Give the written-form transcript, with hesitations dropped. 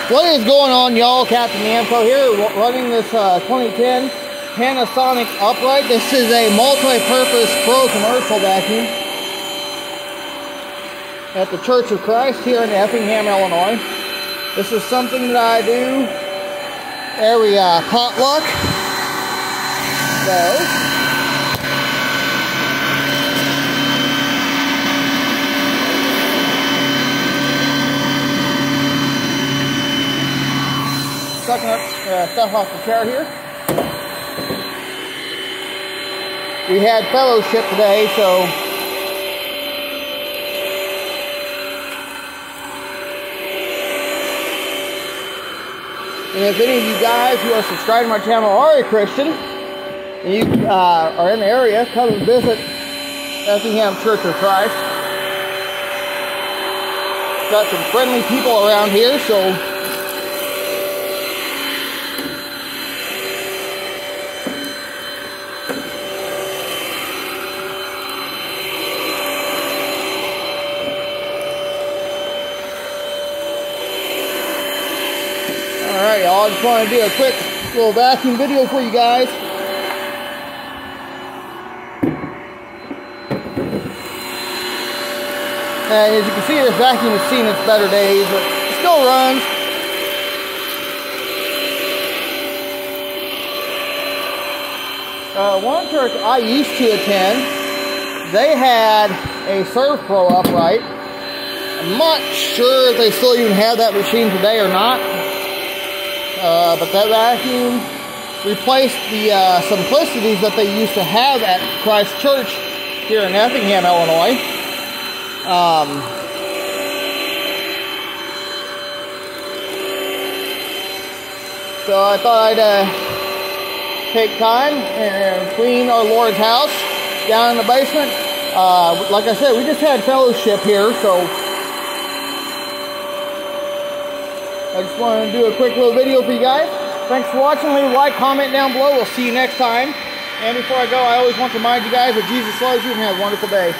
What is going on, y'all? Captain Namco here, running this 2010 Panasonic upright. This is a multi-purpose pro commercial vacuum at the Church of Christ here in Effingham, Illinois. This is something that I do every potluck. So sucking up stuff off the chair here. We had fellowship today, so and if any of you guys who are subscribed to my channel are a Christian and you are in the area, come and visit Effingham Church of Christ. Got some friendly people around here, so alright, y'all, I just want to do a quick little vacuum video for you guys. And as you can see, this vacuum has seen its better days, but it still runs. One church I used to attend, they had a Serve Pro upright. I'm not sure if they still even have that machine today or not. But that vacuum replaced the simplicities that they used to have at Christ Church here in Effingham, Illinois. So I thought I'd take time and clean our Lord's house down in the basement. Like I said, we just had fellowship here, so I just wanted to do a quick little video for you guys. Thanks for watching. Leave a like, comment down below. We'll see you next time. And before I go, I always want to remind you guys that Jesus loves you and have a wonderful day.